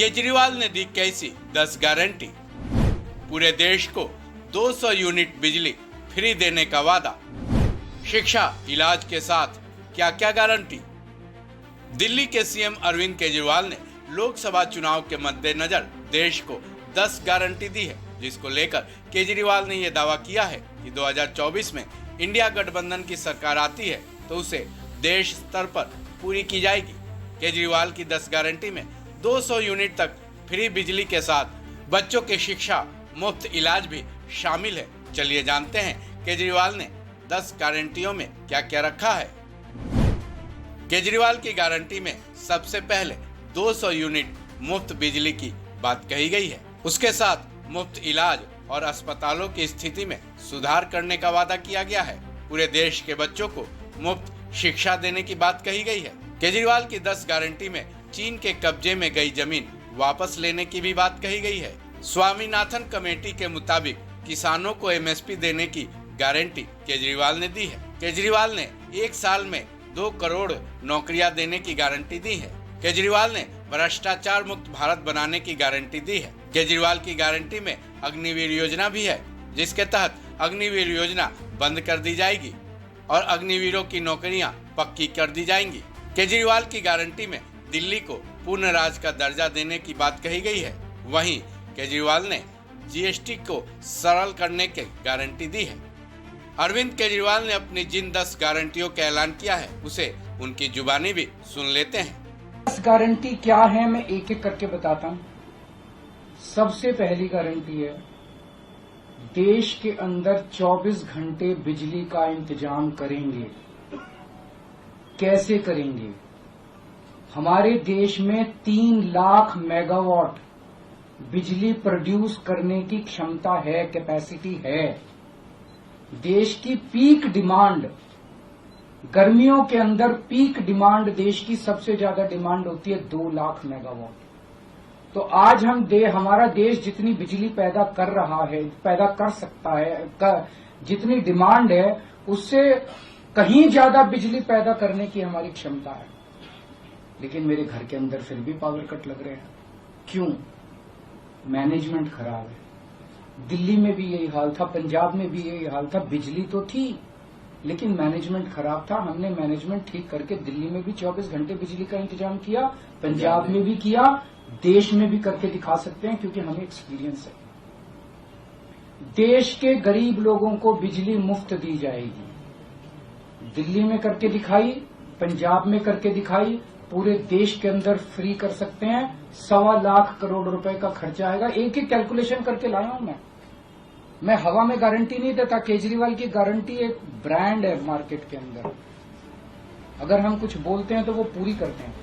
केजरीवाल ने दी कैसी 10 गारंटी। पूरे देश को 200 यूनिट बिजली फ्री देने का वादा। शिक्षा इलाज के साथ क्या क्या गारंटी। दिल्ली के सीएम अरविंद केजरीवाल ने लोकसभा चुनाव के मद्देनजर देश को 10 गारंटी दी है, जिसको लेकर केजरीवाल ने यह दावा किया है कि 2024 में इंडिया गठबंधन की सरकार आती है तो उसे देश स्तर पर पूरी की जाएगी। केजरीवाल की 10 गारंटी में 200 यूनिट तक फ्री बिजली के साथ बच्चों की शिक्षा, मुफ्त इलाज भी शामिल है। चलिए जानते हैं केजरीवाल ने 10 गारंटियों में क्या क्या रखा है। केजरीवाल की गारंटी में सबसे पहले 200 यूनिट मुफ्त बिजली की बात कही गई है। उसके साथ मुफ्त इलाज और अस्पतालों की स्थिति में सुधार करने का वादा किया गया है। पूरे देश के बच्चों को मुफ्त शिक्षा देने की बात कही गई है। केजरीवाल की 10 गारंटी में चीन के कब्जे में गई जमीन वापस लेने की भी बात कही गई है। स्वामीनाथन कमेटी के मुताबिक किसानों को एमएसपी देने की गारंटी केजरीवाल ने दी है। केजरीवाल ने 1 साल में 2 करोड़ नौकरियां देने की गारंटी दी है। केजरीवाल ने भ्रष्टाचार मुक्त भारत बनाने की गारंटी दी है। केजरीवाल की गारंटी में अग्निवीर योजना भी है, जिसके तहत अग्निवीर योजना बंद कर दी जाएगी और अग्निवीरों की नौकरियां पक्की कर दी जाएंगी। केजरीवाल की गारंटी में दिल्ली को पूर्ण राज्य का दर्जा देने की बात कही गई है। वहीं केजरीवाल ने जीएसटी को सरल करने की गारंटी दी है। अरविंद केजरीवाल ने अपनी जिन 10 गारंटियों का ऐलान किया है उसे उनकी जुबानी भी सुन लेते हैं। 10 गारंटी क्या है, मैं एक एक करके बताता हूं। सबसे पहली गारंटी है, देश के अंदर 24 घंटे बिजली का इंतजाम करेंगे। कैसे करेंगे? हमारे देश में 3 लाख मेगावाट बिजली प्रोड्यूस करने की क्षमता है, कैपेसिटी है। देश की पीक डिमांड, गर्मियों के अंदर पीक डिमांड, देश की सबसे ज्यादा डिमांड होती है 2 लाख मेगावाट। तो आज हमारा देश जितनी बिजली पैदा कर रहा है, पैदा कर सकता है, जितनी डिमांड है उससे कहीं ज्यादा बिजली पैदा करने की हमारी क्षमता है। लेकिन मेरे घर के अंदर फिर भी पावर कट लग रहे हैं। क्यों? मैनेजमेंट खराब है। दिल्ली में भी यही हाल था, पंजाब में भी यही हाल था। बिजली तो थी लेकिन मैनेजमेंट खराब था। हमने मैनेजमेंट ठीक करके दिल्ली में भी 24 घंटे बिजली का इंतजाम किया, पंजाब में भी किया, देश में भी करके दिखा सकते हैं क्योंकि हमें एक्सपीरियंस है। देश के गरीब लोगों को बिजली मुफ्त दी जाएगी। दिल्ली में करके दिखाई, पंजाब में करके दिखाई, पूरे देश के अंदर फ्री कर सकते हैं। 1.25 लाख करोड़ रुपए का खर्चा आएगा। एक ही कैलकुलेशन करके लाया हूं मैं हवा में गारंटी नहीं देता। केजरीवाल की गारंटी एक ब्रांड है मार्केट के अंदर। अगर हम कुछ बोलते हैं तो वो पूरी करते हैं।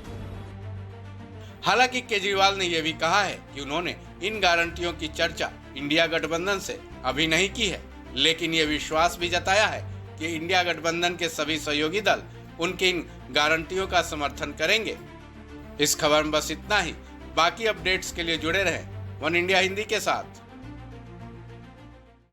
हालांकि केजरीवाल ने यह भी कहा है कि उन्होंने इन गारंटियों की चर्चा इंडिया गठबंधन से अभी नहीं की है, लेकिन ये विश्वास भी जताया है कि इंडिया गठबंधन के सभी सहयोगी दल उनकी इन गारंटियों का समर्थन करेंगे। इस खबर में बस इतना ही। बाकी अपडेट्स के लिए जुड़े रहें वन इंडिया हिंदी के साथ।